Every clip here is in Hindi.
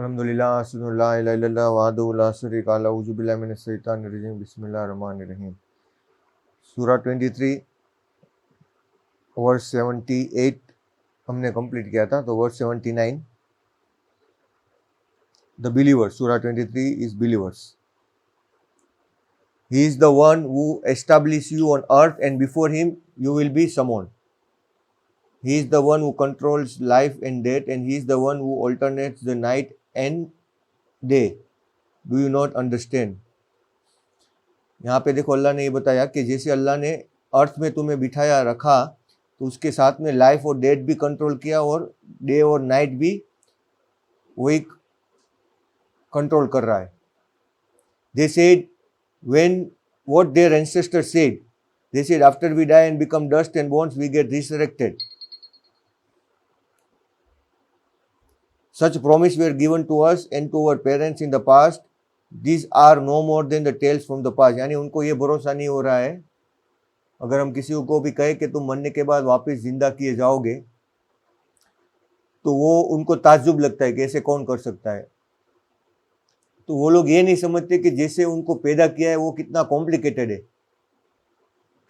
अल्हम्दुलिल्लाह अस्सलातु ला इलाहा इल्लल्लाह वहदहु ला शरीका लहु औज़ु बिल्लाहि मिनश शैतानिर रजीम बिस्मिल्लाहिर रहमानिर रहीम। सूरा 23 वर्स 78 हमने कंप्लीट किया था, तो वर्स 79 द बिलीवर्स, सूरा 23 is believers. He is the one who established you on earth, and before him you will be someone. He is the one who controls life and death, and he is the one who alternates the night and day. Do you not understand? यहाँ पे देखो अल्लाह ने ये बताया कि जैसे अल्लाह ने अर्थ में तुम्हें बिठाया रखा, तो उसके साथ में लाइफ और डेथ भी कंट्रोल किया और डे और नाइट भी वही कंट्रोल कर रहा है। They said when what their ancestors said, they said after we die and become dust and bones we get resurrected. Such promise were given to us and to our parents in the past. These are no more than the tales from the past. यानी उनको ये भरोसा नहीं हो रहा है, अगर हम किसी को भी कहे कि तुम मरने के बाद वापस जिंदा किए जाओगे, तो वो उनको ताज्जुब लगता है कि ऐसे कौन कर सकता है। तो वो लोग ये नहीं समझते कि जैसे उनको पैदा किया है वो कितना कॉम्प्लिकेटेड है,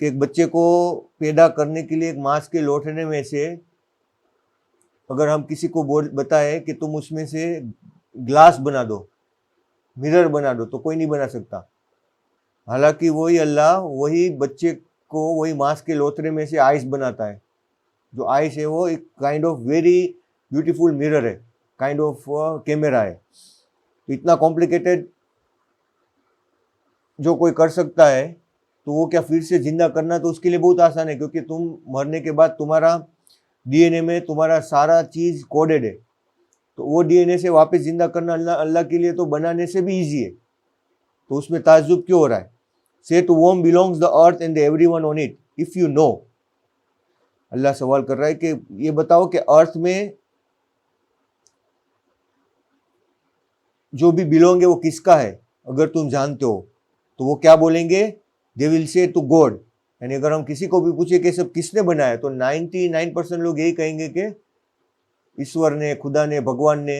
कि एक बच्चे को पैदा करने के लिए एक मांस के लोटने में से अगर हम किसी को बताए कि तुम उसमें से ग्लास बना दो, मिरर बना दो, तो कोई नहीं बना सकता। हालांकि वही अल्लाह वही बच्चे को वही मांस के लोथड़े में से आइस बनाता है। जो आइस है वो एक kind of very beautiful mirror है, काइंड ऑफ कैमरा है। तो इतना कॉम्प्लिकेटेड जो कोई कर सकता है, तो वो क्या फिर से जिंदा करना तो उसके लिए बहुत आसान है, क्योंकि तुम मरने के बाद तुम्हारा डीएनए में तुम्हारा सारा चीज कोडेड है। तो वो डीएनए से वापस जिंदा करना अल्लाह के लिए तो बनाने से भी इजी है, तो उसमें ताज्जुब क्यों हो रहा है। Say to whom belongs the earth and everyone on it if you know. Allah सवाल कर रहा है कि ये बताओ कि अर्थ में जो भी बिलोंग है वो किसका है। अगर तुम जानते हो तो वो क्या बोलेंगे, they will say to God. यानी अगर हम किसी को भी पूछे कि सब किसने बनाया, तो 99% लोग यही कहेंगे कि ईश्वर ने, खुदा ने, भगवान ने,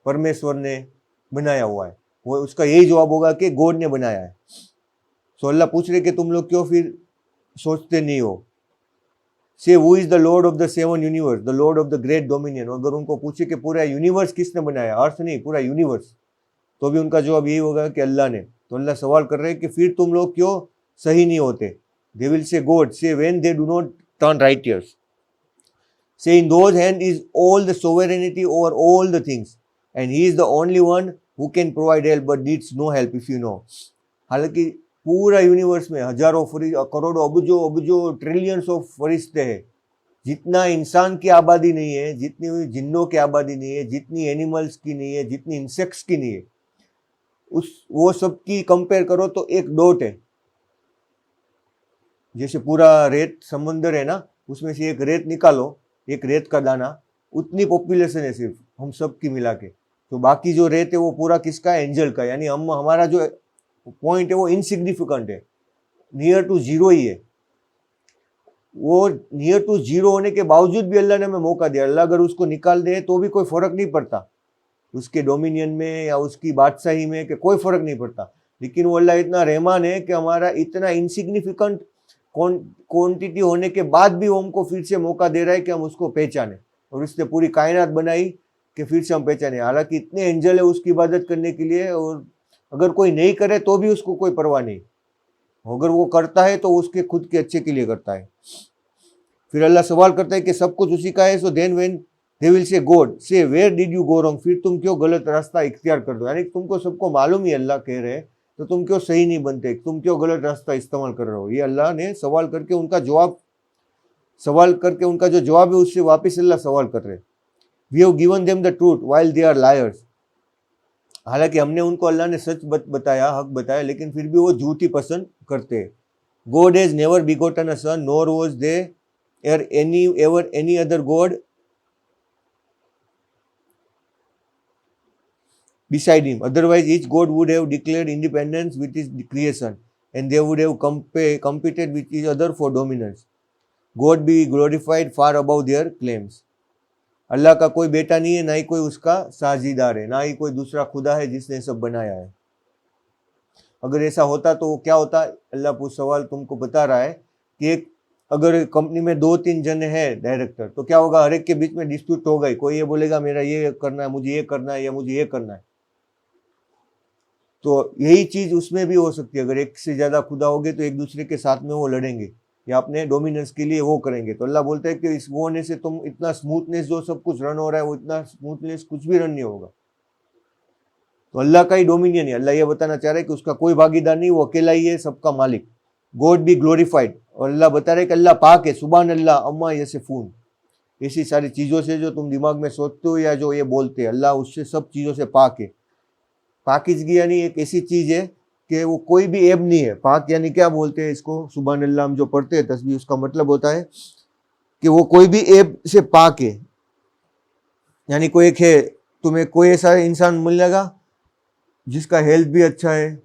परमेश्वर ने बनाया हुआ है। वो उसका यही जवाब होगा कि गॉड ने बनाया है। सो अल्लाह पूछ रहे कि तुम लोग क्यों फिर सोचते नहीं हो। से who is the Lord of the seven universe, the Lord of the great dominion. अगर उनको पूछे कि पूरा यूनिवर्स किसने बनाया, अर्थ नहीं पूरा यूनिवर्स, तो भी उनका जवाब यही होगा कि अल्लाह ने। तो अल्लाह सवाल कर रहे हैं कि फिर तुम लोग क्यों सही नहीं होते। दे विल से गॉड, से when they do not turn righteous. Say in those hands is all the sovereignty over all the things, and he is the only one who can provide help but needs no help if you know. हालांकि पूरा यूनिवर्स में हजारों करोड़ों अबुजो ट्रिलियंस ऑफ फरिश्ते हैं। जितना इंसान की आबादी नहीं है, जितनी जिन्नों की आबादी नहीं है, जितनी एनिमल्स की नहीं है, जितनी इंसेक्ट्स की नहीं है, वो सब की कंपेयर करो तो एक डॉट है। जैसे पूरा रेत समंदर है ना, उसमें से एक रेत निकालो, एक रेत का दाना, उतनी पॉपुलेशन है सिर्फ हम सब की मिला के। तो बाकी जो रेत है वो पूरा किसका है, एंजल का। यानी हम हमारा जो पॉइंट है वो इनसिग्निफिकेंट है, नियर टू जीरो ही है। वो नियर टू जीरो होने के बावजूद भी अल्लाह ने हमें मौका दिया। अल्लाह अगर उसको निकाल दे तो भी कोई फर्क नहीं पड़ता, उसके डोमिनियन में या उसकी बादशाही में, कि कोई फर्क नहीं पड़ता। लेकिन वो अल्लाह इतना रहमान है कि हमारा इतना इनसिग्निफिकेंट क्वांटिटी होने के बाद भी वो हमको फिर से मौका दे रहा है कि हम उसको पहचाने, और उसने पूरी कायनात बनाई कि फिर से हम पहचाने। हालांकि इतने एंजल है उसकी इबादत करने के लिए, और अगर कोई नहीं करे तो भी उसको कोई परवाह नहीं। अगर वो करता है तो उसके खुद के अच्छे के लिए करता है। फिर अल्लाह सवाल करता है कि सब कुछ उसी का है। So then when they will say God, say where did you go wrong. फिर तुम क्यों गलत रास्ता इख्तियार कर दो। यानी तुमको सबको मालूम ही अल्लाह कह रहे हैं, तो तुम क्यों सही नहीं बनते, तुम क्यों गलत रास्ता इस्तेमाल कर रहे हो। ये अल्लाह ने सवाल करके उनका जो जवाब है उससे वापस अल्लाह सवाल कर रहे हैं। We have given them the truth while they are liars. हालांकि हमने उनको अल्लाह ने सच बताया, हक बताया, लेकिन फिर भी वो झूठ ही पसंद करते हैं। God has never begotten a son nor was there any other God beside him. Otherwise, each god would have declared independence with his creation, and they would have competed with each other for dominance. God be glorified far above their claims. अल्लाह का कोई बेटा नहीं है, ना ही कोई उसका साझीदार है, ना ही कोई दूसरा खुदा है जिसने सब बनाया है। अगर ऐसा होता तो क्या होता? अल्लाह कुछ सवाल तुमको बता रहा है कि एक अगर कंपनी में 2-3 जन है डायरेक्टर, तो क्या होगा? हर एक के बीच में डिस्प्यूट होगा ही। कोई ये बोलेगा मेरा ये करना है, मुझे ये करना है, या मुझे ये करना है। तो यही चीज उसमें भी हो सकती है। अगर एक से ज्यादा खुदा होंगे तो एक दूसरे के साथ में वो लड़ेंगे या अपने डोमिनेंस के लिए वो करेंगे। तो अल्लाह बोलता है कि इस वो होने से तुम इतना स्मूथनेस जो सब कुछ रन हो रहा है, वो इतना स्मूथनेस कुछ भी रन नहीं होगा। तो अल्लाह का ही डोमिनियन है। अल्लाह ये बताना चाह रहा है कि उसका कोई भागीदार नहीं, वो अकेला ही है, सबका मालिक। God B glorified. और अल्लाह बता रहे कि अल्लाह पाक है, सुभान अल्लाह अम्मा यसिफून। ऐसी सारी चीजों से जो तुम दिमाग में सोचते हो या जो ये बोलते हैं, अल्लाह उससे सब चीजों से पाक है। पाकिज़गी यानी एक ऐसी चीज है कि वो कोई भी ऐब नहीं है। पाक यानी क्या बोलते हैं इसको? सुभान अल्लाह हम जो पढ़ते हैं तस्बीह, उसका मतलब होता है कि वो कोई भी ऐब से पाक है। यानी कोई एक है, तुम्हें कोई ऐसा इंसान मिलेगा जिसका हेल्थ भी अच्छा है,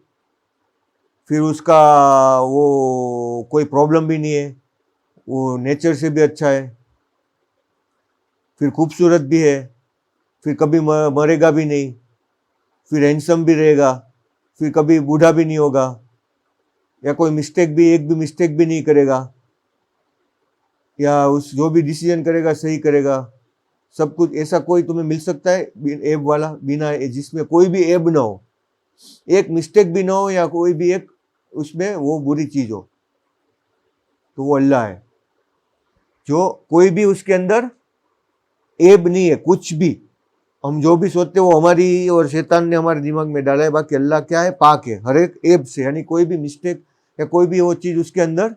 फिर उसका वो कोई प्रॉब्लम भी नहीं है, वो नेचर से भी अच्छा है, फिर खूबसूरत भी है, फिर कभी मरेगा भी नहीं, फिर हैंडसम भी रहेगा, फिर कभी बूढ़ा भी नहीं होगा, या कोई मिस्टेक भी, एक भी मिस्टेक भी नहीं करेगा, या उस जो भी डिसीजन करेगा सही करेगा, सब कुछ। ऐसा कोई तुम्हें मिल सकता है ऐब वाला, बिना जिसमें कोई भी ऐब ना हो, एक मिस्टेक भी ना हो, या कोई भी एक उसमें वो बुरी चीज हो? तो वो अल्लाह है जो कोई भी उसके अंदर ऐब नहीं है, कुछ भी। हम जो भी सोचते हैं वो हमारी और शैतान ने हमारे दिमाग में डाला है। बाकी अल्लाह क्या है? पाक है हर एक ऐब से, यानी कोई भी मिस्टेक या कोई भी वो चीज उसके अंदर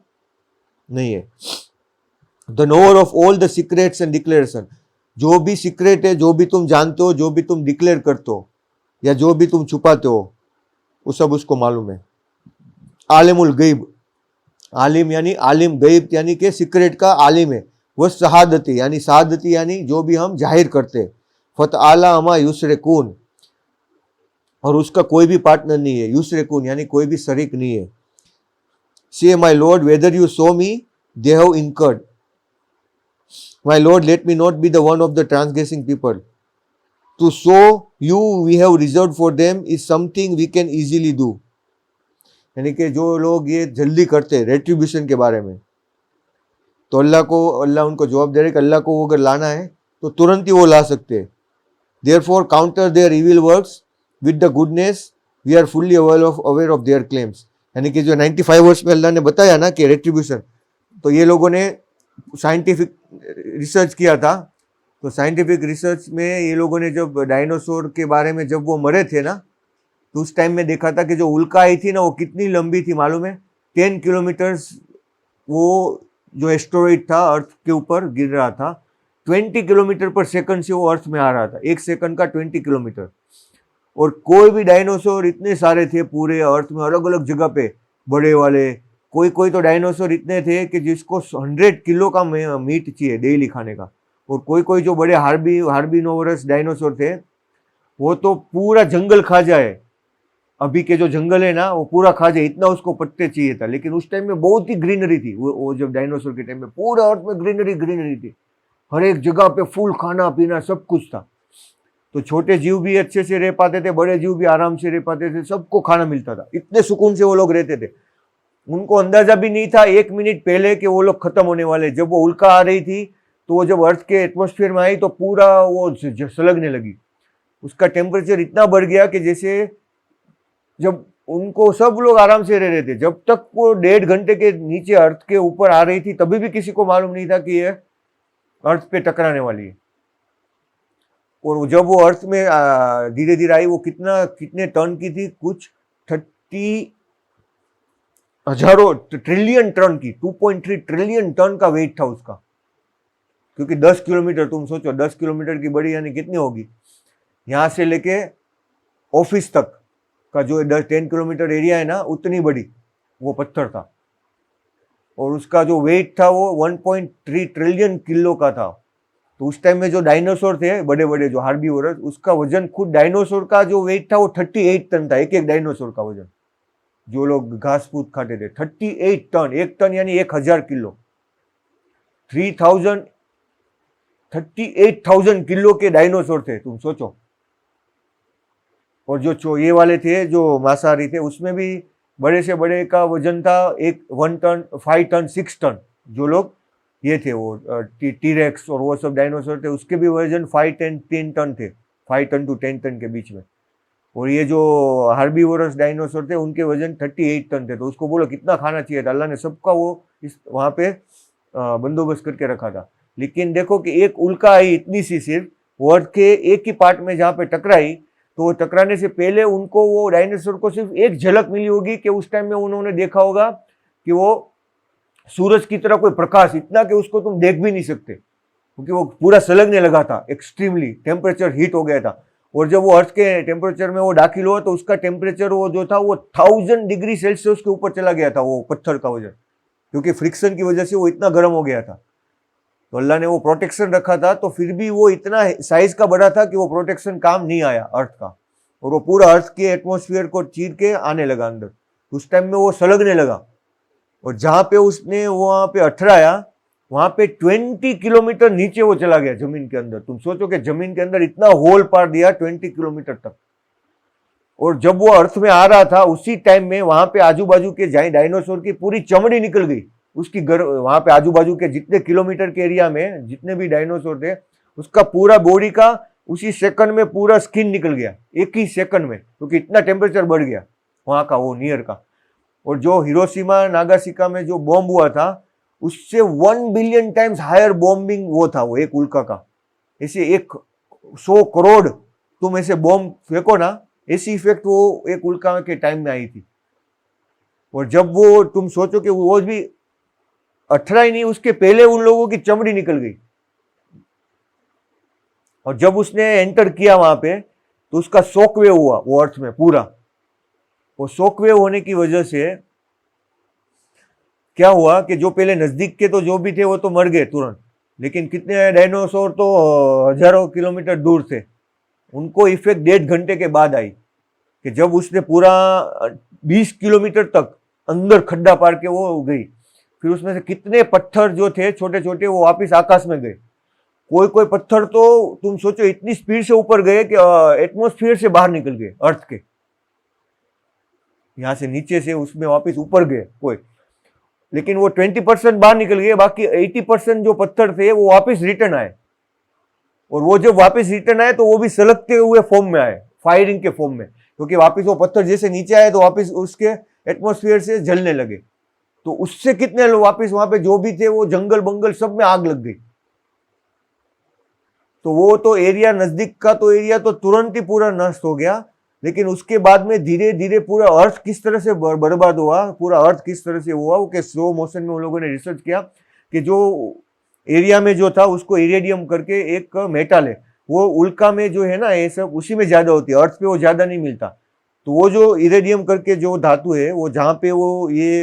नहीं है। The knower of all the secrets and declaration. जो भी सीक्रेट है, जो भी तुम जानते हो, जो भी तुम डिक्लेयर करते हो, या जो भी तुम छुपाते हो, वो सब उसको मालूम है। आलिमुल गैब। आलिम यानी आलिम, गैब यानी कि सीक्रेट का आलिम है। वह शहादती यानी शहादती यानी जो भी हम जाहिर करते हैं। फतआला अमा युसरिकून, और उसका कोई भी पार्टनर नहीं है। युसरिकून यानी कोई भी शरीक नहीं है। Say my lord whether you show me they have incurred, my lord let me not be the one of the transgressing people, to show you we have reserve for them is something we can easily do. यानी कि जो लोग ये जल्दी करते हैं रेट्रीब्यूशन के बारे में, तो अल्लाह उनको जवाब दे रहे कि अल्लाह को वो अगर लाना है तो तुरंत ही वो ला सकते हैं। Therefore counter their evil works with the goodness, we are fully aware of their claims। यानी कि जो 95 वर्ष में अल्लाह ने बताया ना कि रेट्रीब्यूशन, तो ये लोगों ने साइंटिफिक रिसर्च किया था। तो साइंटिफिक रिसर्च में ये लोगों ने जब डायनासोर के बारे में जब वो मरे थे ना, तो उस टाइम में देखा था कि जो उल्का आई थी ना, वो कितनी लंबी थी मालूम है? 10 किलोमीटर्स वो जो एस्टेरॉइड था अर्थ के ऊपर गिर रहा था। 20 किलोमीटर पर सेकंड से वो अर्थ में आ रहा था, एक सेकंड का 20 किलोमीटर। और कोई भी डायनासोर इतने सारे थे पूरे अर्थ में, अलग अलग जगह पे बड़े वाले। कोई कोई तो डायनासोर इतने थे कि जिसको 100 किलो का मीट चाहिए डेली खाने का। और कोई कोई जो बड़े हार्बिनोवरस डायनासोर थे, वो तो पूरा जंगल खा जाए। अभी के जो जंगल है ना, वो पूरा खा जाए, इतना उसको पत्ते चाहिए था। लेकिन उस टाइम में बहुत ही ग्रीनरी थी। वो जब डायनासोर के टाइम में पूरा अर्थ में ग्रीनरी थी, हर एक जगह पे फूल, खाना पीना सब कुछ था। तो छोटे जीव भी अच्छे से रह पाते थे, बड़े जीव भी आराम से रह पाते थे, सबको खाना मिलता था। इतने सुकून से वो लोग रहते थे। उनको अंदाजा भी नहीं था 1 मिनट पहले कि वो लोग खत्म होने वाले। जब वो उल्का आ रही थी, तो वो जब अर्थ के एटमॉस्फेयर में आई तो पूरा वो सलगने लगी। उसका टेम्परेचर इतना बढ़ गया कि जैसे जब उनको सब लोग आराम से रह रहे थे, जब तक वो 1.5 घंटे के नीचे अर्थ के ऊपर आ रही थी, तभी भी किसी को मालूम नहीं था कि ये अर्थ पे टकराने वाली है। और जब वो अर्थ में धीरे धीरे आई, वो कितने टन की थी? कुछ 30 हजारों ट्रिलियन टन की, 2.3 ट्रिलियन टन का वेट था उसका। क्योंकि 10 किलोमीटर, तुम सोचो 10 किलोमीटर की बड़ी यानी कितनी होगी? यहां से लेके ऑफिस तक का जो 10 किलोमीटर एरिया है ना, उतनी बड़ी वो पत्थर था। और उसका जो वेट था वो 1.3 ट्रिलियन किलो का था। तो उस टाइम में जो डायनासोर थे बड़े बड़े, जो हार्बीवोरस, उसका वजन, खुद डायनासोर का जो वेट था वो 38 टन था। एक डायनासोर का वजन, जो लोग घास फूस खाते थे, 38 टन। 1 टन यानी 1000 किलो। 3000 38,000 किलो के डायनासोर थे, तुम सोचो। और जो ये वाले थे जो मांसाहारी थे, उसमें भी बड़े से बड़े का वजन था 1 टन, 5 टन, 6 टन। जो लोग ये थे वो टीरेक्स और वो सब डायनासोर थे, उसके भी वजन 5 टन थे, 5 टन टू 10 टन के बीच में। और ये जो हार्बीवोरस डायनासोर थे, उनके वजन 38 टन थे। तो उसको बोलो कितना खाना चाहिए था। अल्लाह ने सबका वो इस वहां पे बंदोबस्त करके रखा था। लेकिन देखो कि एक उल्का आई इतनी सी, सिर्फ वर्ल्ड के एक ही पार्ट में जहां पे टकराई, तो वो टकराने से पहले उनको वो डायनासोर को सिर्फ एक झलक मिली होगी कि उस टाइम में उन्होंने देखा होगा कि वो सूरज की तरह कोई प्रकाश, इतना कि उसको तुम देख भी नहीं सकते, क्योंकि वो पूरा सलगने लगा था, एक्सट्रीमली टेम्परेचर हीट हो गया था। और जब वो अर्थ के टेम्परेचर में वो दाखिल हुआ तो उसका टेम्परेचर वो जो था वो 1000 डिग्री सेल्सियस के ऊपर चला गया था, वो पत्थर का वजन, क्योंकि फ्रिक्शन की वजह से वो इतना गर्म हो गया था। तो अल्लाह ने वो प्रोटेक्शन रखा था, तो फिर भी वो इतना साइज का बड़ा था कि वो प्रोटेक्शन काम नहीं आया अर्थ का, और वो पूरा अर्थ के एटमॉस्फेयर को चीर के आने लगा अंदर। उस टाइम में वो सलगने लगा, और जहां पे उसने वहां पे अठराया, वहां पे 20 किलोमीटर नीचे वो चला गया जमीन के अंदर। तुम सोचो कि जमीन के अंदर इतना होल पार दिया 20 किलोमीटर तक। और जब वो अर्थ में आ रहा था, उसी टाइम में वहां पे आजू बाजू के डायनासोर की पूरी चमड़ी निकल गई उसकी। वहां पे आजू बाजू के जितने किलोमीटर के एरिया में जितने भी डायनासोर थे, उसका पूरा बॉडी का उसी सेकंड में पूरा स्किन निकल गया, एक ही सेकंड में, क्योंकि इतना टेम्परेचर बढ़ गया वहां का, वो नियर का। और जो हिरोशिमा नागासाकी में जो बॉम्ब हुआ था, उससे 1 बिलियन टाइम्स हायर बॉम्बिंग वो था, वो एक उल्का का। ऐसे 100 करोड़ तुम ऐसे बॉम्ब फेंको ना, ऐसी इफेक्ट वो एक उल्का के टाइम में आई थी। और जब वो तुम सोचो कि वो भी 18 ही नहीं, उसके पहले उन लोगों की चमड़ी निकल गई। और जब उसने एंटर किया वहां पे, तो उसका शॉकवेव हुआ वो अर्थ में पूरा। वो शॉकवेव होने की वजह से क्या हुआ कि जो पहले नजदीक के तो जो भी थे वो तो मर गए तुरंत, लेकिन कितने डायनासोर तो हजारों किलोमीटर दूर थे, उनको इफेक्ट 1.5 घंटे के बाद आई, कि जब उसने पूरा 20 किलोमीटर तक अंदर खड्डा पार के वो गई। फिर उसमें से कितने पत्थर जो थे छोटे छोटे, वो वापिस आकाश में गए। कोई कोई पत्थर तो तुम सोचो इतनी स्पीड से ऊपर गए कि एटमॉस्फेयर से बाहर निकल गए, अर्थ के यहां से नीचे से उसमें वापिस ऊपर गए कोई। लेकिन वो 20% बाहर निकल गए, बाकी 80% जो पत्थर थे वो वापस रिटर्न आए। और वो जब वापस रिटर्न आए तो वो भी सलगते हुए फॉर्म में आए, फायरिंग के फॉर्म में, क्योंकि वापस वो पत्थर जैसे नीचे आए तो वापस उसके एटमॉस्फेयर से जलने लगे। तो उससे कितने लोग वापस वहां पे जो भी थे, वो जंगल बंगल सब में आग लग गई। तो वो तो एरिया नजदीक का तो एरिया तो तुरंत ही पूरा नष्ट हो गया। लेकिन उसके बाद में धीरे धीरे पूरा अर्थ किस तरह से बर्बाद हुआ, पूरा अर्थ किस तरह से हुआ, वो के स्लो मोशन में उन लोगों ने रिसर्च किया कि जो एरिया में जो था उसको इरेडियम करके एक मेटल है, वो उल्का में जो है ना, ये सब उसी में ज्यादा होती है, अर्थ पे वो ज्यादा नहीं मिलता। तो वो जो इरेडियम करके जो धातु है, वो जहाँ पे वो ये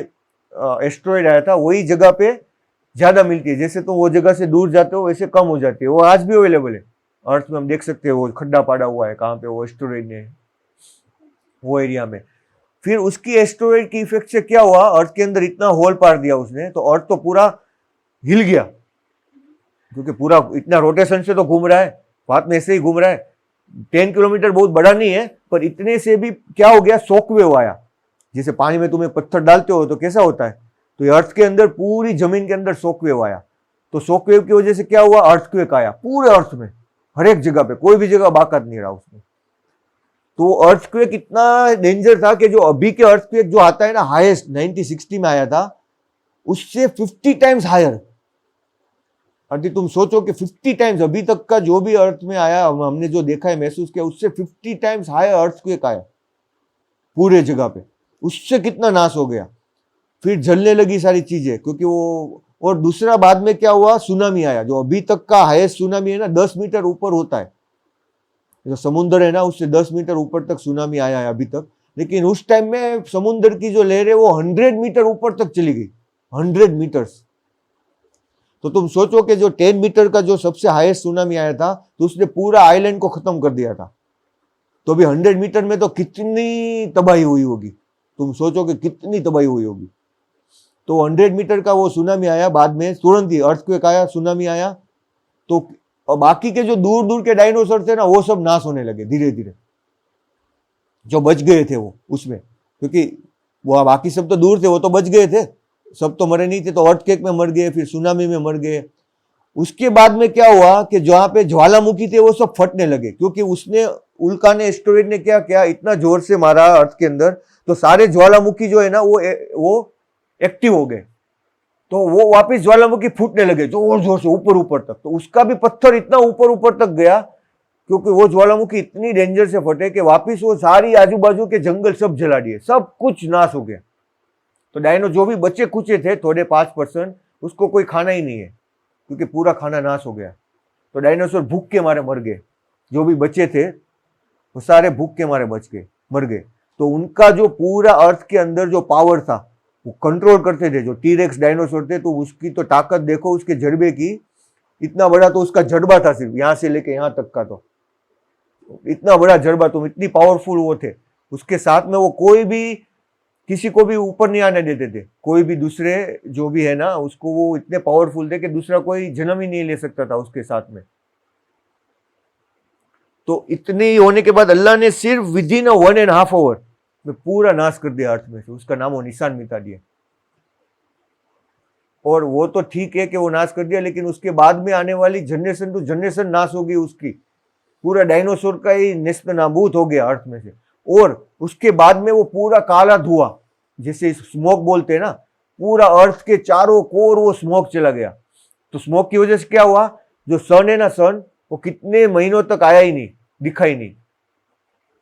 एस्ट्रॉयड आया था, वही जगह पे ज्यादा मिलती है। जैसे तो वो जगह से दूर जाते हो वैसे कम हो जाती है। वो आज भी अवेलेबल है अर्थ में, हम देख सकते हैं वो खड्डा पाड़ा हुआ है कहाँ पे, वो एस्ट्रॉयड है वो एरिया में। फिर उसकी एस्ट्रॉयड की इफेक्ट से क्या हुआ, अर्थ के अंदर इतना होल पार दिया उसने, तो अर्थ तो पूरा हिल गया, क्योंकि पूरा इतना रोटेशन से तो घूम रहा है, बात में ऐसे ही घूम रहा है। 10 किलोमीटर बहुत बड़ा नहीं है, पर इतने से भी क्या हो गया, शॉकवेव आया। जैसे पानी में तुम्हें पत्थर डालते हो तो कैसा होता है, तो ये अर्थ के अंदर पूरी जमीन के अंदर शॉकवेव आया। तो शॉकवेव की वजह से क्या हुआ, अर्थक्वेक आया पूरे अर्थ में, हर एक जगह पे, कोई भी जगह बाकात नहीं रहा उसमें। तो अर्थक्वेक इतना डेंजर था कि जो अभी के अर्थक्वेक जो आता है ना, हाईएस्ट 1960 में आया था, उससे 50 टाइम्स हायर। अभी तुम सोचो कि 50 टाइम्स अभी तक का जो भी अर्थ में आया, हमने जो देखा है, महसूस किया, उससे 50 टाइम्स हायर अर्थक्वेक आया पूरे जगह पे। उससे कितना नाश हो गया। फिर जलने लगी सारी चीजें, क्योंकि वो, और दूसरा बाद में क्या हुआ, सुनामी आया। जो अभी तक का हाईएस्ट सुनामी है ना, 10 मीटर ऊपर होता है, जो समुद्र है ना, उससे 10 मीटर ऊपर तक सुनामी आया है अभी तक। लेकिन उस टाइम में समुद्र की जो लहर है वो 100 मीटर ऊपर तक चली गई, 100 मीटर्स। तो तुम सोचो कि जो 10 मीटर का जो सबसे हाईएस्ट सुनामी आया था, तो उसने पूरा आइलैंड को खत्म कर दिया था। तो अभी 100 मीटर में तो कितनी तबाही हुई होगी, तुम सोचो कि कितनी तबाही हुई होगी। तो 100 मीटर का वो सुनामी आया, बाद में तुरंत ही अर्थक्वेक आया, सुनामी आया। तो और बाकी के जो दूर दूर के डायनासोर थे ना, वो सब नाश होने लगे धीरे धीरे, जो बच गए थे वो उसमें, क्योंकि वो बाकी सब तो दूर थे, वो तो बच गए थे, सब तो मरे नहीं थे, तो अर्थक्वेक में मर गए, फिर सुनामी में मर गए। उसके बाद में क्या हुआ कि जहां पे ज्वालामुखी थे वो सब फटने लगे, क्योंकि उसने उल्का ने, एस्टेरॉइड ने क्या किया, इतना जोर से मारा अर्थ के अंदर, तो सारे ज्वालामुखी जो है ना वो एक्टिव हो गए, तो वो वापस ज्वालामुखी फूटने लगे जोर जोर से ऊपर ऊपर तक। तो उसका भी पत्थर इतना ऊपर ऊपर तक गया, क्योंकि वो ज्वालामुखी इतनी डेंजर से फटे कि वापस वो सारी आजू बाजू के जंगल सब जला दिए, सब कुछ नाश हो गया। तो डायनो जो भी बचे कुचे थे थोड़े 5%, उसको कोई खाना ही नहीं है, क्योंकि पूरा खाना नाश हो गया। तो डायनासोर भूख के मारे मर गए, जो भी बचे थे वो सारे भूख के मारे बच गए, मर गए। तो उनका जो पूरा अर्थ के अंदर जो पावर था वो कंट्रोल करते थे। जो टीरेक्स डायनासोर थे, तो उसकी तो ताकत देखो, उसके जड़बे की, इतना बड़ा तो उसका जड़बा था, सिर्फ यहां से लेके यहां तक का, तो इतना बड़ा जड़बा, तो इतनी पावरफुल वो थे। उसके साथ में वो कोई भी किसी को भी ऊपर नहीं आने देते थे, कोई भी दूसरे जो भी है ना, उसको वो इतने पावरफुल थे कि दूसरा कोई जन्म ही नहीं ले सकता था उसके साथ में। तो इतने ही होने के बाद अल्लाह ने सिर्फ विद इन 1.5 आवर में पूरा नाश कर दिया अर्थ में से, उसका नामो निशान मिटा दिया। और वो तो ठीक है कि वो नाश कर दिया, लेकिन उसके बाद में आने वाली जनरेशन टू जनरेशन नाश होगी उसकी, पूरा डायनासोर का ही नेस्त नाबूद हो गया अर्थ में से। और उसके बाद में वो पूरा काला धुआं, जैसे स्मोक बोलते हैं ना, पूरा अर्थ के चारों कोर वो स्मोक चला गया। तो स्मोक की वजह से क्या हुआ, जो सन है ना, सन वो कितने महीनों तक आया ही नहीं, दिखा ही नहीं।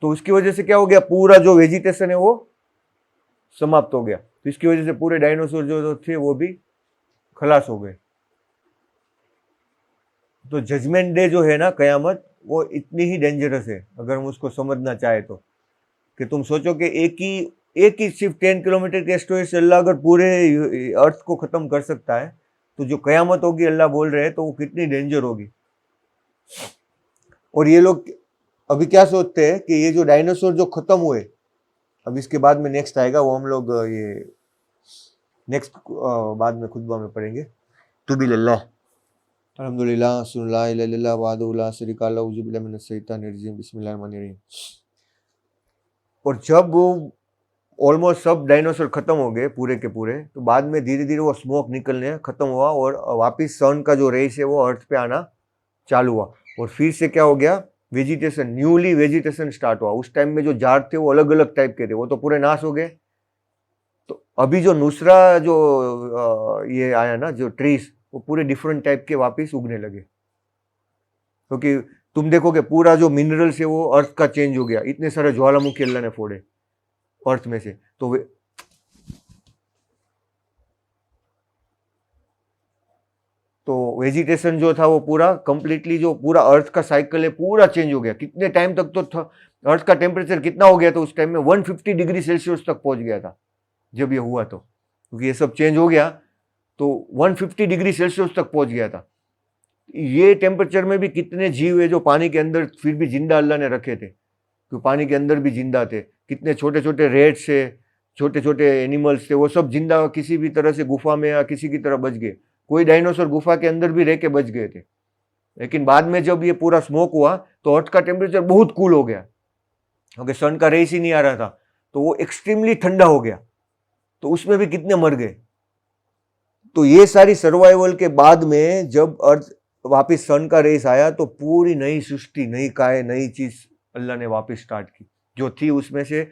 तो उसकी वजह से क्या हो गया, पूरा जो वेजिटेशन है वो समाप्त हो गया। तो इसकी वजह से पूरे डायनासोर जो थे वो भी खलास हो गए। तो जजमेंट डे जो है ना, कयामत, वो इतनी ही डेंजरस है अगर हम उसको समझना चाहे तो। कि तुम सोचो कि एक ही सिर्फ 10 किलोमीटर के एस्टेरॉइड से अल्लाह अगर पूरे अर्थ को खत्म कर सकता है, तो जो कयामत होगी अल्लाह बोल रहे हैं, तो वो कितनी डेंजर होगी। और ये लोग अभी क्या सोचते हैं कि ये जो डायनासोर जो खत्म हुए, अब इसके बाद में नेक्स्ट आएगा, वो हम लोग ये नेक्स्ट बाद में खुतबा में पढ़ेंगे। तो बिल्लाह अल्हम्दुलिल्लाह सुन्नल्लाह इला इल्लल्लाह वहदहु ला शरीका लहु औज़ु बिल्लाहि मिनश शैतानिर रजीम बिस्मिल्लाहिर रहमानिर रहीम। और जब ऑलमोस्ट सब डायनासोर खत्म हो गए पूरे के पूरे, तो बाद में धीरे धीरे वो स्मोक निकलने खत्म हुआ और वापिस सन का जो रेस है वो अर्थ पे आना चालू हुआ। और फिर से क्या हो गया, वेजिटेशन, न्यूली वेजिटेशन स्टार्ट हुआ। उस टाइम में जो झाड़ थे वो अलग अलग टाइप के थे, वो तो पूरे नाश हो गए। तो अभी जो दूसरा जो ये आया ना, जो ट्रीज, वो पूरे डिफरेंट टाइप के वापिस उगने लगे। क्योंकि तुम देखोगे पूरा जो मिनरल्स है वो अर्थ का चेंज हो गया, इतने सारे ज्वालामुखी अल्लाह ने फोड़े अर्थ में से। तो वेजिटेशन जो था वो पूरा कंप्लीटली, जो पूरा अर्थ का साइकिल है पूरा चेंज हो गया। कितने टाइम तक तो था, अर्थ का टेम्परेचर कितना हो गया था उस टाइम में, 150 डिग्री सेल्सियस तक पहुंच गया था जब ये हुआ। तो क्योंकि ये सब चेंज हो गया तो 150 डिग्री सेल्सियस तक पहुंच गया था। ये टेम्परेचर में भी कितने जीव है जो पानी के अंदर फिर भी जिंदा अल्लाह ने रखे थे, तो पानी के अंदर भी जिंदा थे। कितने छोटे छोटे रेड्स है, छोटे छोटे एनिमल्स थे, वो सब जिंदा किसी भी तरह से गुफा में या किसी की तरह बच गए। कोई डायनासोर गुफा के अंदर भी रह के बच गए थे। लेकिन बाद में जब ये पूरा स्मोक हुआ तो अर्थ का टेम्परेचर बहुत कूल हो गया, क्योंकि सन का रेस ही नहीं आ रहा था, तो वो एक्सट्रीमली ठंडा हो गया। तो उसमें भी कितने मर गए। तो ये सारी सर्वाइवल के बाद में जब अर्थ वापिस सन का रेस आया, तो पूरी नई सृष्टि, नई काय, नई चीज अल्लाह ने वापस स्टार्ट की, जो थी उसमें से,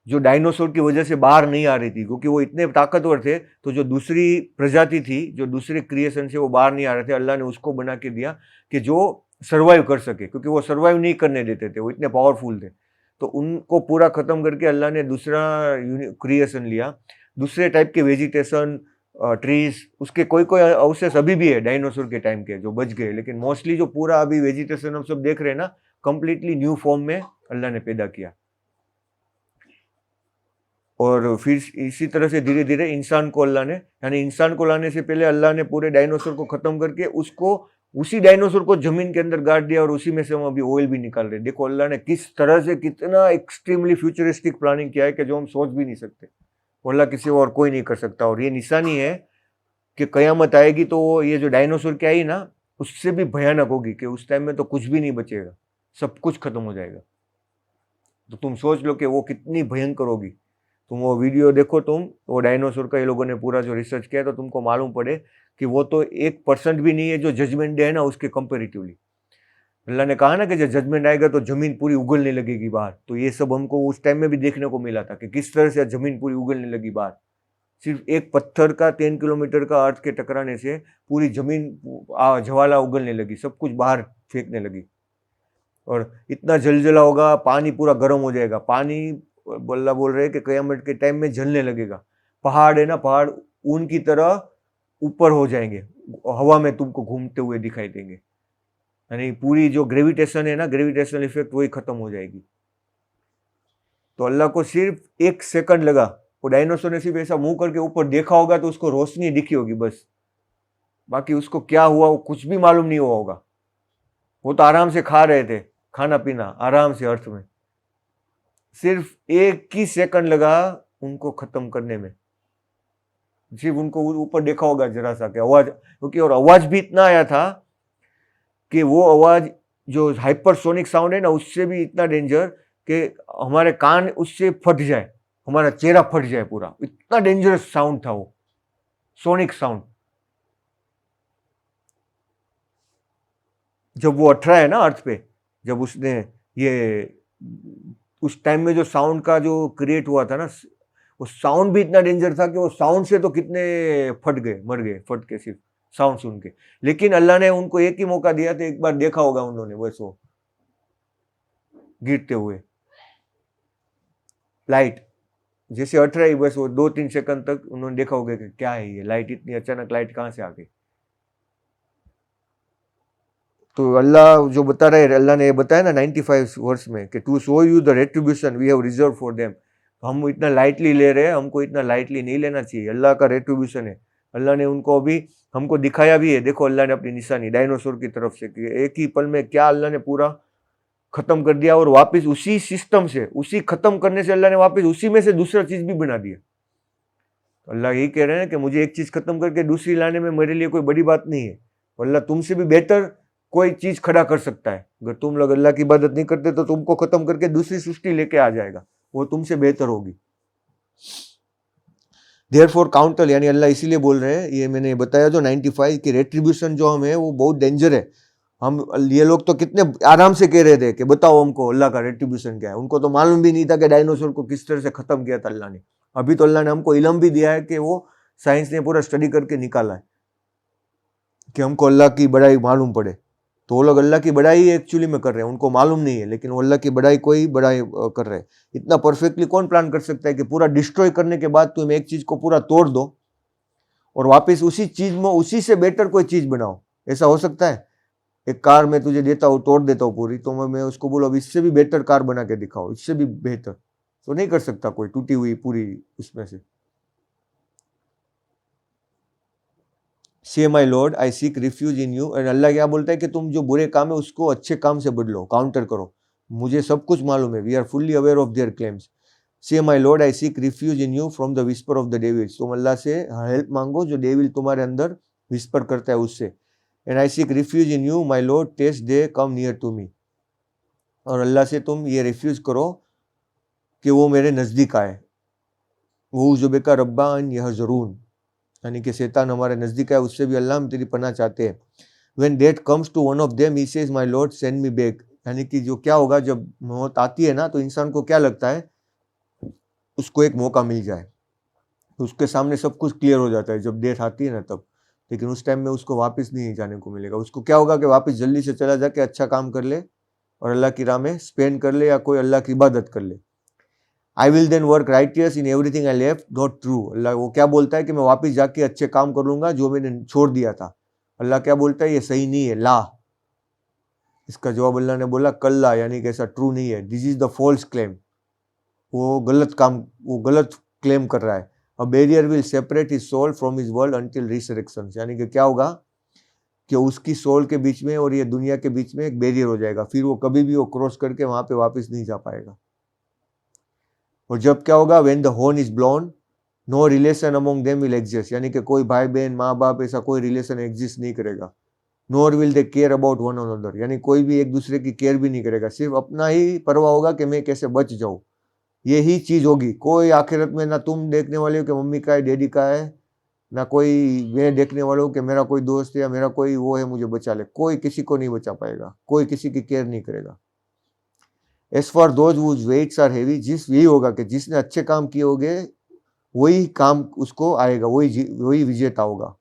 जो डायनासोर की वजह से बाहर नहीं आ रही थी, क्योंकि वो इतने ताकतवर थे। तो जो दूसरी प्रजाति थी, जो दूसरे क्रिएशन से वो बाहर नहीं आ रहे थे, अल्लाह ने उसको बना के दिया कि जो सर्वाइव कर सके, क्योंकि वो सर्वाइव नहीं करने देते थे, वो इतने पावरफुल थे। तो उनको पूरा खत्म करके अल्लाह ने दूसरा क्रिएशन लिया, दूसरे टाइप के वेजिटेशन, ट्रीज, उसके कोई कोई अवशेष अभी भी है डायनासोर के टाइम के जो बच गए। लेकिन मोस्टली जो पूरा अभी वेजिटेशन हम सब देख रहे हैं ना, कंप्लीटली न्यू फॉर्म में अल्लाह ने पैदा किया। और फिर इसी तरह से धीरे धीरे इंसान को अल्लाह ने, यानी इंसान को लाने से पहले अल्लाह ने पूरे डायनासोर को खत्म करके उसको, उसी डायनासोर को जमीन के अंदर गाड़ दिया, और उसी में से हम अभी ऑयल भी निकाल रहे हैं। देखो अल्लाह ने किस तरह से, कितना एक्सट्रीमली फ्यूचरिस्टिक प्लानिंग किया है कि जो हम सोच भी नहीं सकते। अल्लाह किसी और कोई नहीं कर सकता। और ये निशानी है कि कयामत आएगी तो ये जो डायनासोर की आई ना, उससे भी भयानक होगी कि उस टाइम में तो कुछ भी नहीं बचेगा, सब कुछ खत्म हो जाएगा। तो तुम सोच लो कि वो कितनी भयंकर होगी। तुम वो वीडियो देखो, तुम वो डायनासोर का ये लोगों ने पूरा जो रिसर्च किया तो तुमको मालूम पड़े कि वो तो 1% भी नहीं है जो जजमेंट डे है ना उसके कंपेरेटिवली। अल्लाह ने कहा ना कि जब जजमेंट आएगा तो जमीन पूरी उगलने लगेगी बाहर, तो ये सब हमको उस टाइम में भी देखने को मिला था कि किस तरह से जमीन पूरी उगलने लगी बाहर। सिर्फ एक पत्थर का 10 किलोमीटर का अर्थ के टकराने से पूरी जमीन ज्वाला उगलने लगी, सब कुछ बाहर फेंकने लगी। और इतना जलजला होगा, पानी पूरा गर्म हो जाएगा, पानी अल्लाह बोल रहे हैं कि क़यामत के टाइम में जलने लगेगा। पहाड़ है ना, पहाड़ ऊन की तरह ऊपर हो जाएंगे, हवा में तुमको घूमते हुए दिखाई देंगे, यानी पूरी जो ग्रेविटेशन है ना, ग्रेविटेशनल इफेक्ट वही खत्म हो जाएगी। तो अल्लाह को सिर्फ 1 सेकंड लगा, वो डायनासोर ने सिर्फ ऐसा मुंह करके ऊपर देखा होगा तो उसको रोशनी दिखी होगी बस, बाकी उसको क्या हुआ वो कुछ भी मालूम नहीं हुआ होगा। वो तो आराम से खा रहे थे, खाना पीना आराम से अर्थ में। सिर्फ 1 ही सेकंड लगा उनको खत्म करने में, सिर्फ उनको ऊपर देखा होगा जरा सा, क्या आवाज, क्योंकि और आवाज भी इतना आया था कि वो आवाज जो हाइपरसोनिक साउंड है ना, उससे भी इतना डेंजर कि हमारे कान उससे फट जाए, हमारा चेहरा फट जाए पूरा, इतना डेंजरस साउंड था वो सोनिक साउंड। जब वो अटरा है ना अर्थ पे, जब उसने ये उस टाइम में जो साउंड का जो क्रिएट हुआ था ना, वो साउंड भी इतना डेंजर था कि वो साउंड से तो कितने फट गए, मर गए फट के सिर्फ साउंड सुन के। लेकिन अल्लाह ने उनको एक ही मौका दिया था, एक बार देखा होगा उन्होंने बस वो गिरते हुए लाइट जैसे अटराई, बस वो 2-3 सेकंड तक उन्होंने देखा होगा कि क्या है ये लाइट, इतनी अचानक लाइट कहां से आ गई। तो अल्लाह जो बता रहे हैं, अल्लाह ने ये बताया ना 95 वर्ष में कि to show you the retribution we have reserve for them. हम इतना लाइटली ले रहे हैं, हमको इतना लाइटली नहीं लेना चाहिए, अल्लाह का रेट्रीब्यूशन है। अल्लाह ने उनको अभी हमको दिखाया भी है, देखो अल्लाह ने अपनी निशानी डायनासोर की तरफ से कि एक ही पल में क्या अल्लाह ने पूरा खत्म कर दिया, और वापस उसी सिस्टम से, उसी खत्म करने से अल्लाह ने वापस उसी में से दूसरा चीज भी बना दिया। तो अल्लाह यही कह रहे हैं कि मुझे एक चीज खत्म करके दूसरी लाने में मेरे लिए कोई बड़ी बात नहीं है। अल्लाह तुमसे भी बेहतर कोई चीज खड़ा कर सकता है। अगर तुम लोग अल्लाह की इबादत नहीं करते तो तुमको खत्म करके दूसरी सृष्टि लेके आ जाएगा, वो तुमसे बेहतर होगी। देयरफॉर काउंटर, यानी अल्लाह इसीलिए बोल रहे हैं, ये मैंने बताया जो 95 की रेट्रीब्यूशन जो हमें वो बहुत डेंजर है। हम ये लोग तो कितने आराम से कह रहे थे कि बताओ हमको अल्लाह का रेट्रीब्यूशन क्या है। उनको तो मालूम भी नहीं था कि डायनासोर को किस तरह से खत्म किया था अल्लाह ने। अभी तो अल्लाह ने हमको इल्म भी दिया है कि वो साइंस ने पूरा स्टडी करके निकाला है कि हमको अल्लाह की बड़ाई मालूम पड़े। तो वो लोग अल्लाह की बड़ाई एक्चुअली में कर रहे हैं, उनको मालूम नहीं है, लेकिन वो अल्लाह की बड़ाई को ही बड़ाई कर रहे हैं। इतना परफेक्टली कौन प्लान कर सकता है कि पूरा डिस्ट्रॉय करने के बाद तुम एक चीज को पूरा तोड़ दो और वापस उसी चीज में उसी से बेटर कोई चीज बनाओ? ऐसा हो सकता है? एक कार मैं तुझे देता हूँ, तोड़ देता हूँ पूरी, तो मैं उसको बोलो अब इससे भी बेटर कार बना के दिखाओ, इससे भी बेहतर, तो नहीं कर सकता कोई टूटी हुई पूरी उसमें से। से my lord I seek refuge in you, और अल्लाह क्या बोलता है कि तुम जो बुरे काम है उसको अच्छे काम से बदलो, काउंटर करो, मुझे सब कुछ मालूम है। We are fully aware of their claims. Say my lord I seek refuge in you from the whisper of the devils, तुम अल्लाह से हेल्प मांगो जो डेविल तुम्हारे अंदर विस्पर करता है उससे। And I seek refuge in you my lord lest they come near to me, और अल्लाह से तुम ये रिफ्यूज करो कि वो मेरे नज़दीक आए। वो जो बेका रब्बा यह जरून, यानी कि शैतान हमारे नज़दीक है, उससे भी अल्लाह हम तेरी पनाह चाहते हैं। When death comes to one of them, he says, My Lord, send me back. यानी कि जो क्या होगा जब मौत आती है ना, तो इंसान को क्या लगता है, उसको एक मौका मिल जाए, तो उसके सामने सब कुछ क्लियर हो जाता है जब डेथ आती है ना तब। लेकिन उस टाइम में उसको वापस नहीं जाने को मिलेगा। उसको क्या होगा कि वापस जल्दी से चला जाके अच्छा काम कर ले और अल्लाह की राह में स्पेंड कर ले या कोई अल्लाह की इबादत कर ले। I will then work righteous in everything I left not true, Allah वो क्या बोलता है कि मैं वापस जाके अच्छे काम कर लूंगा जो मैंने छोड़ दिया था। अल्लाह क्या बोलता है, ये सही नहीं है, ला। इसका जवाब अल्लाह ने बोला कल्ला, यानी कि ऐसा ट्रू नहीं है, this is the false claim, वो गलत काम, वो गलत क्लेम कर रहा है। A barrier will separate his soul from his world until resurrection, यानी कि क्या होगा कि उसकी सोल के बीच में और ये दुनिया के बीच में एक बैरियर हो जाएगा, फिर वो कभी भी वो क्रॉस करके वहां पे वापस नहीं जा पाएगा। और जब क्या होगा, when the horn is blown no relation among them will exist, यानी कि कोई भाई बहन माँ बाप ऐसा कोई रिलेशन एग्जिस्ट नहीं करेगा। Nor will they care about one another, यानी कोई भी एक दूसरे की केयर भी नहीं करेगा, सिर्फ अपना ही परवाह होगा कि मैं कैसे बच जाऊं। यही चीज होगी। कोई आखिरत में ना तुम देखने वाले हो कि मम्मी का है, डैडी का है, ना कोई मैं देखने वाला हूँ कि मेरा कोई दोस्त है या मेरा कोई वो है मुझे बचा ले। कोई किसी को नहीं बचा पाएगा, कोई किसी की केयर नहीं करेगा। As for those whose weights are heavy, जिस यही होगा कि जिसने अच्छे काम किए होंगे वही काम उसको आएगा, वही विजेता होगा।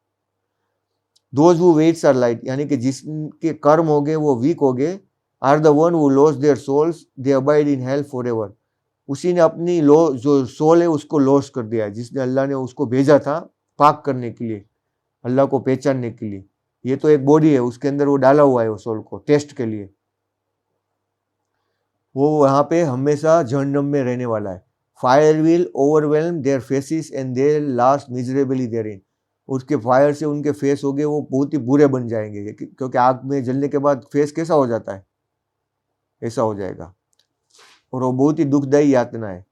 Those who weights are light, यानी कि जिसके कर्म हो गए वो वीक हो गए, are the one who lost their souls, they abide in hell forever. उसी ने अपनी जो सोल है उसको लॉस कर दिया है, जिसने अल्लाह ने उसको भेजा था पाक करने के लिए, अल्लाह को पहचानने के लिए। ये तो एक बॉडी है, उसके अंदर वो डाला हुआ है वो सोल को टेस्ट के लिए। वो वहां पे हमेशा जहन्नम में रहने वाला है। Fire will overwhelm their faces and they last miserably therein. उसके फायर से उनके फेस हो गए वो बहुत ही बुरे बन जाएंगे, क्योंकि आग में जलने के बाद फेस कैसा हो जाता है, ऐसा हो जाएगा, और वो बहुत ही दुखदायी यातना है।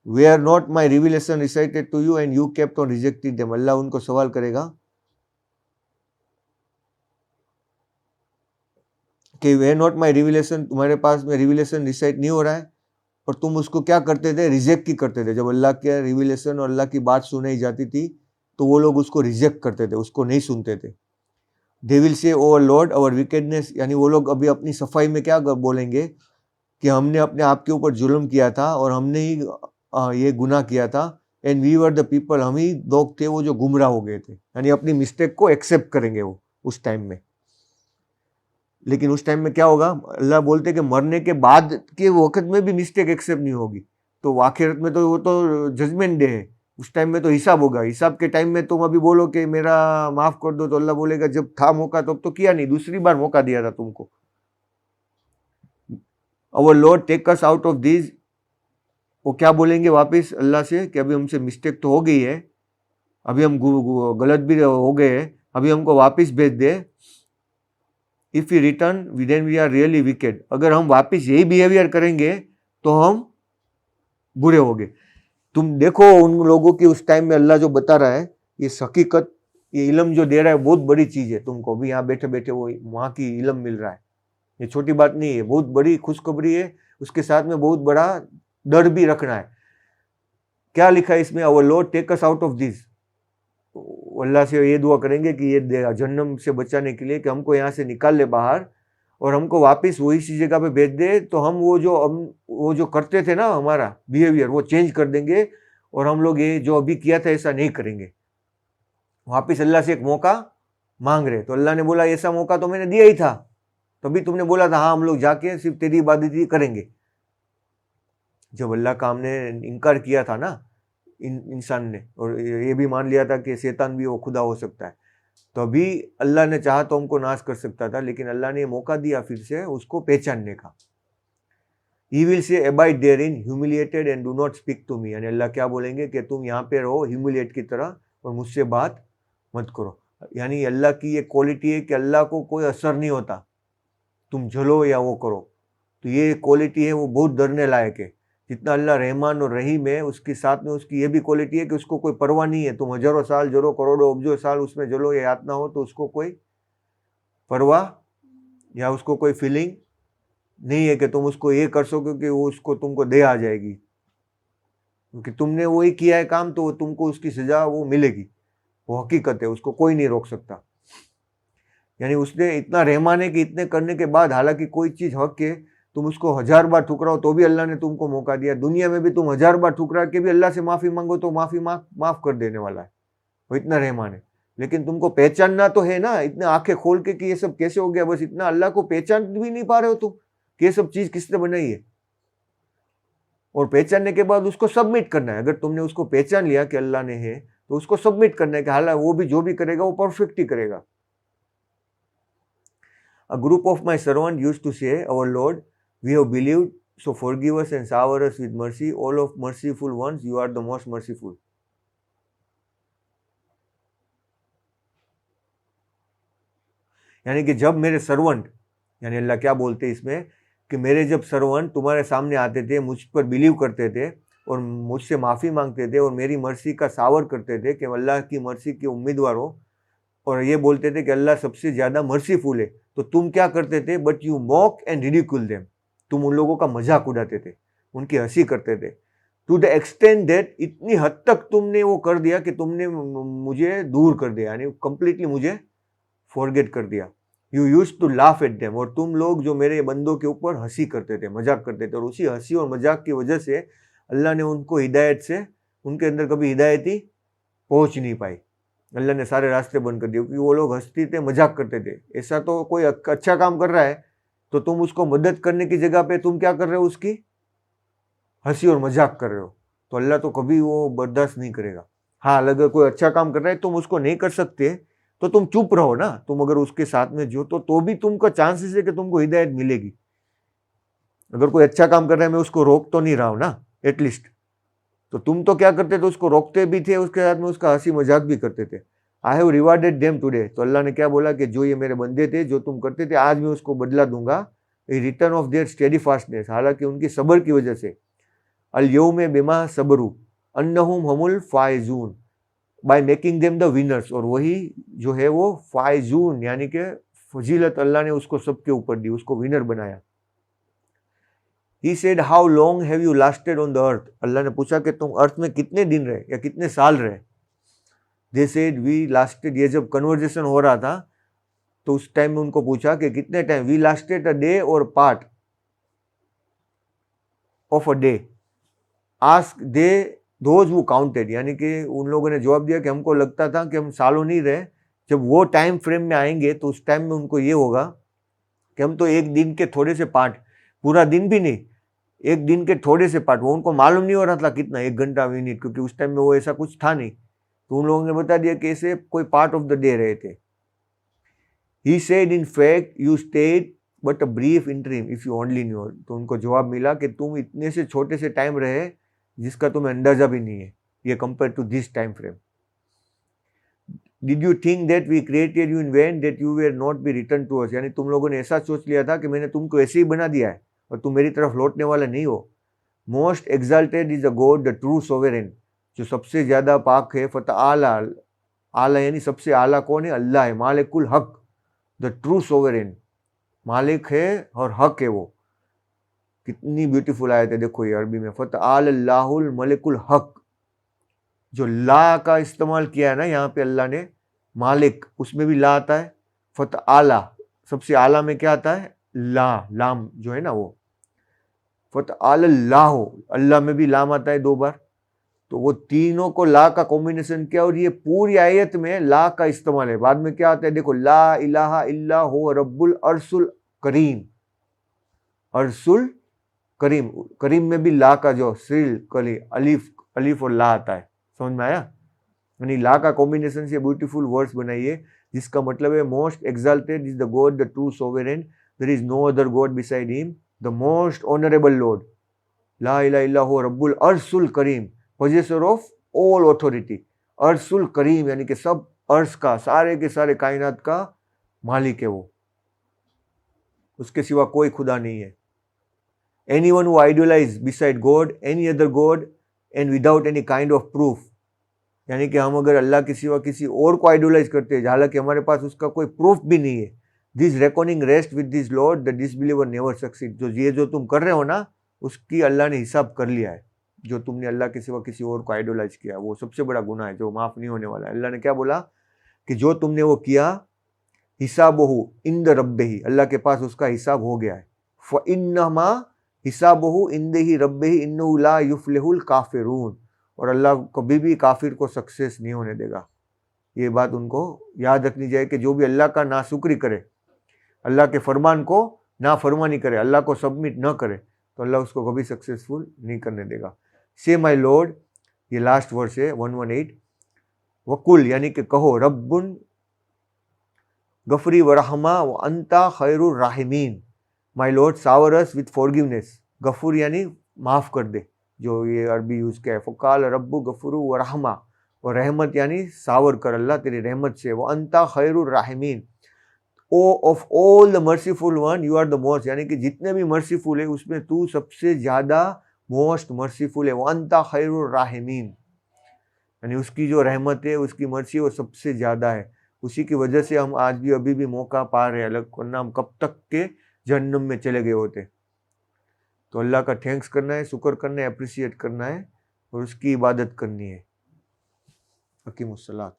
Were not my revelation recited to you and you kept on rejecting them. अल्लाह उनको सवाल करेगा कि वे नॉट माई रिविलेशन, तुम्हारे पास में रिविलेशन रिसाइट नहीं हो रहा है, और तुम उसको क्या करते थे, रिजेक्ट ही करते थे। जब अल्लाह के रिविलेशन और अल्लाह की बात सुनाई जाती थी तो वो लोग उसको रिजेक्ट करते थे, उसको नहीं सुनते थे। दे विल से ओवर लॉर्ड अवर विकेडनेस, यानी वो लोग अभी अपनी सफाई में क्या बोलेंगे कि हमने अपने आप के ऊपर जुल्म किया था और हमने ही ये गुनाह किया था। And we were the people, हम ही लोग थे वो जो गुमराह हो गए थे, यानी अपनी मिस्टेक को एक्सेप्ट करेंगे वो उस टाइम में। लेकिन उस टाइम में क्या होगा, अल्लाह बोलते कि मरने के बाद के वक्त में भी मिस्टेक एक्सेप्ट नहीं होगी, तो आखिरत में तो वो तो जजमेंट डे है, उस टाइम में तो हिसाब होगा। हिसाब के टाइम में तुम अभी बोलो कि मेरा माफ कर दो, तो अल्लाह बोलेगा जब था मौका तब तो किया नहीं, दूसरी बार मौका दिया था तुमको। Our lord take us out of this, वो क्या बोलेंगे वापस अल्लाह से कि अभी हमसे मिस्टेक तो हो गई है, अभी हम गलत भी हो गए हैं, अभी हमको वापस भेज दे। If you return then we are really wicked, अगर हम वापस यही बिहेवियर करेंगे तो हम बुरे हो गए। तुम देखो उन लोगों की उस टाइम में अल्लाह जो बता रहा है, ये हकीकत, ये इल्म जो दे रहा है बहुत बड़ी चीज है तुमको। भी यहाँ बैठे बैठे वो वहां की इल्म मिल रहा है, ये छोटी बात नहीं है, बहुत बड़ी खुशखबरी है। उसके साथ में बहुत बड़ा डर भी रखना है। क्या लिखा है इसमें, our lord take us out of this, Allah से ये दुआ करेंगे कि ये जहन्नम से बचाने के लिए कि हमको यहाँ से निकाल ले बाहर और हमको वापस वही सी जगह पे भेज दे, तो हम वो जो करते थे ना हमारा बिहेवियर वो चेंज कर देंगे और हम लोग ये जो अभी किया था ऐसा नहीं करेंगे। वापस अल्लाह से एक मौका मांग रहे, तो अल्लाह ने बोला ऐसा मौका तो मैंने दिया ही था, तभी तुमने बोला था हाँ हम लोग जाके सिर्फ तेरी इबादत ही करेंगे। जब अल्लाह का हमने इनकार किया था ना इंसान ने, और ये भी मान लिया था कि शैतान भी वो खुदा हो सकता है, तो अभी अल्लाह ने चाहा तो हमको नाश कर सकता था, लेकिन अल्लाह ने मौका दिया फिर से उसको पहचानने का। He will say abide therein humiliated and do not speak to me, यानी अल्लाह क्या बोलेंगे कि तुम यहाँ पे रहो ह्यूमिलिएट की तरह और मुझसे बात मत करो। यानी अल्लाह की ये क्वालिटी है कि अल्लाह को कोई असर नहीं होता तुम जलो या वो करो, तो ये क्वालिटी है वो बहुत डरने लायक है। जितना अल्लाह रहमान और रहीम है, उसके साथ में उसकी ये भी क्वालिटी है कि उसको कोई परवाह नहीं है, तुम हजारों साल जलो, करोड़ों अब्जों साल उसमें जलो या यातना हो, तो उसको कोई परवाह या उसको कोई फीलिंग नहीं है कि तुम उसको ये कर सको कि वो उसको तुमको दे आ जाएगी, क्योंकि तुमने वही किया है काम तो तुमको उसकी सजा वो मिलेगी। वो हकीकत है, उसको कोई नहीं रोक सकता। यानी उसने इतना रहमान है कि इतने करने के बाद, हालांकि कोई चीज हक है, तुम उसको 1000 बार ठुकराओ तो भी अल्लाह ने तुमको मौका दिया। दुनिया में भी तुम 1000 बार ठुकरा के भी अल्लाह से माफी मांगो तो माफ कर देने वाला है, वो इतना रहमान है। लेकिन तुमको पहचानना तो है ना, इतने आंखें खोल के कि ये सब कैसे हो गया, बस इतना अल्लाह को पहचान भी नहीं पा रहे हो तुम कि ये सब चीज किसने बनाई है। और पहचानने के बाद उसको सबमिट करना है। अगर तुमने उसको पहचान लिया कि अल्लाह ने है, तो उसको सबमिट करना है कि हालांकि वो भी जो भी करेगा वो परफेक्ट ही करेगा। A group of my servants used to say, Our Lord, we have believed, so forgive us and shower us with mercy. All of merciful ones, you are the most merciful. यानी कि जब मेरे सर्वंट, यानी अल्लाह क्या बोलते हैं इसमें कि मेरे जब सर्वंट तुम्हारे सामने आते थे, मुझ पर बिलीव करते थे और मुझसे माफ़ी मांगते थे और मेरी मर्सी का सावर करते थे कि अल्लाह की मर्सी के उम्मीदवार हो, और ये बोलते थे कि अल्लाह सबसे ज्यादा मर्सीफुल है, तो तुम क्या करते थे? But you mock and ridicule them, तुम उन लोगों का मजाक उड़ाते थे, उनकी हंसी करते थे। टू द एक्सटेंट दैट, इतनी हद तक तुमने वो कर दिया कि तुमने मुझे दूर कर दिया, यानी कंप्लीटली मुझे फॉरगेट कर दिया। You use to laugh at them, और तुम लोग जो मेरे बंदों के ऊपर हंसी करते थे, मजाक करते थे, और उसी हंसी और मजाक की वजह से अल्लाह ने उनको हिदायत से, उनके अंदर कभी हिदायत ही पहुंच नहीं पाई। अल्लाह ने सारे रास्ते बंद कर दिए, क्योंकि वो लोग हंसते थे, मजाक करते थे। ऐसा तो कोई अच्छा काम कर रहा है तो तुम उसको मदद करने की जगह पे तुम क्या कर रहे हो? उसकी हंसी और मजाक कर रहे हो, तो अल्लाह तो कभी वो बर्दाश्त नहीं करेगा। हाँ, अगर कोई अच्छा काम कर रहा है तुम उसको नहीं कर सकते तो तुम चुप रहो ना, तुम अगर उसके साथ में जो तो भी तुमका चांसेस है कि तुमको हिदायत मिलेगी। अगर कोई अच्छा काम कर रहा है मैं उसको रोक तो नहीं रहा हूं ना एटलीस्ट, तो तुम तो क्या करते थे? उसको रोकते भी थे, उसके साथ में उसका हंसी मजाक भी करते थे। I have rewarded them today, तो अल्लाह ने क्या बोला कि जो ये मेरे बंदे थे, जो तुम करते थे, आज मैं उसको बदला दूंगा। Return of their steady fastness, हालांकि उनकी सब्र की वजह से। अल यौम बिमा सबरू अन्नहुम हमुल फाइजून, by making them the winners, और वही जो है वो फाइजून, यानी कि फजीलत अल्लाह ने उसको सबके ऊपर दी, उसको विनर बनाया। He said, how long have you lasted on the earth? अल्लाह ने पूछा कि तुम अर्थ में कितने दिन रहे या कितने साल रहे? They said, we lasted, ये जब कन्वर्जेशन हो रहा था तो उस टाइम में उनको पूछा कि कितने time? We lasted a day or part of a day. Ask they those who counted, यानी कि उन लोगों ने जवाब दिया कि हमको लगता था कि हम सालों नहीं रहे। जब वो टाइम फ्रेम में आएंगे तो उस टाइम में उनको ये होगा कि हम तो एक दिन के थोड़े से पार्ट, पूरा दिन भी नहीं, एक दिन के थोड़े से पार्ट, वो उनको मालूम नहीं हो रहा था कितना, 1 घंटा मिनट, क्योंकि उस टाइम में वो ऐसा कुछ था नहीं, तो उन लोगों ने बता दिया कि ऐसे कोई पार्ट ऑफ द डे रहे थे। He said, in fact, you stayed but a brief interim if you only knew, तो उनको जवाब मिला कि तुम इतने से छोटे से टाइम रहे जिसका तुम्हें अंदाजा भी नहीं है, ये compare to this time frame. Did you think that we created you in vain, that you were not be returned to us, यानी तुम लोगों ने ऐसा सोच लिया था कि मैंने तुमको ऐसे ही बना दिया है और तुम मेरी तरफ लौटने वाले नहीं हो। Most exalted is a God the true sovereign, जो सबसे ज्यादा पाक है, फतआला, आला यानी सबसे आला कौन है? अल्लाह है। मालिकुल हक, द ट्रू सोवेरेन, मालिक है और हक है वो। कितनी ब्यूटीफुल आयत है, देखो ये अरबी में, फतआलल्लाहुल मलिकुल हक, जो ला का इस्तेमाल किया है ना यहाँ पे अल्लाह ने, मालिक, उसमें भी ला आता है। फतआला, सबसे आला में क्या आता है? ला, लाम जो है ना वो। फतआलल्लाहु, अल्लाह में भी लाम आता है 2 बार, तो वो तीनों को ला का कॉम्बिनेशन किया, और ये पूरी आयत में ला का इस्तेमाल है। बाद में क्या आता है देखो, ला इलाहा इल्ला हु रब्बुल अर्शुल करीम, अर्शुल करीम, करीम में भी ला का जो श्रील कली अलिफ और ला आता है, समझ में आया? यानी ला का कॉम्बिनेशन से ब्यूटीफुल वर्ड्स बनाइए, जिसका मतलब है most exalted is the God the true sovereign, there is no other God beside him, the most honourable lord, ला इलाहा इल्ला हु रब्बुल अर्शुल करीम, पोजेसर ऑफ ऑल ऑथोरिटी। अर्शुल करीम यानी कि सब अर्श का, सारे के सारे कायनात का मालिक है वो, उसके सिवा कोई खुदा नहीं है। Anyone who idolize beside God any other God and without any kind of proof, यानी कि हम अगर अल्लाह के सिवा किसी और को आइडोलाइज करते हैं हालांकि हमारे पास उसका कोई प्रूफ भी नहीं है, this recording rest with this Lord the disbeliever never succeed, जो ये जो तुम कर रहे हो ना उसकी अल्लाह ने हिसाब कर लिया है। जो तुमने अल्लाह के सिवा किसी और को आइडोलाइज किया वो सबसे बड़ा गुनाह है जो माफ नहीं होने वाला है। अल्लाह ने क्या बोला कि जो तुमने वो किया, हिसाबहु इंद रब्बिही, अल्लाह के पास उसका हिसाब हो गया है। फइन्नमा हिसाबहु इंदही रब्बिही इन्नहु ला युफ्लिहुल काफिरून, और अल्लाह कभी भी काफिर को सक्सेस नहीं होने देगा। ये बात उनको याद रखनी चाहिए कि जो भी अल्लाह का नाशुक्री करे, अल्लाह के फरमान को ना फरमानी करे, अल्लाह को सबमिट न करे, तो अल्लाह उसको कभी सक्सेसफुल नहीं करने देगा। से माई लॉर्ड, ये लास्ट वर्स है 118, वकुल यानी कि कहो, रब्बुन गफरी वरहमा व अंता खैरुर राहिमीन, my lord shower us with forgiveness, गफूर यानी माफ कर दे, जो ये अरबी यूज किया है। फ़काल रब्बु गफुरु व रहमा, और रहमत यानी सावर कर अल्लाह तेरी रहमत से। वो अंता खैरुर राहिमीन, O of all the merciful one you are the most, यानी कि जितने भी मर्सीफुल है उसमें तू सबसे ज्यादा मोस्ट मर्सीफुल है। वो अंता खैरुर राहिमीन, यानी उसकी जो रहमत है उसकी मर्सी वो सबसे ज्यादा है। उसी की वजह से हम आज भी अभी भी मौका पा रहे हैं अलग, वरना हम कब तक के जहन्नुम में चले गए होते। तो अल्लाह का थैंक्स करना है, शुक्र करना है, अप्रिशिएट करना है और उसकी इबादत करनी है। हकीमुस्सलात।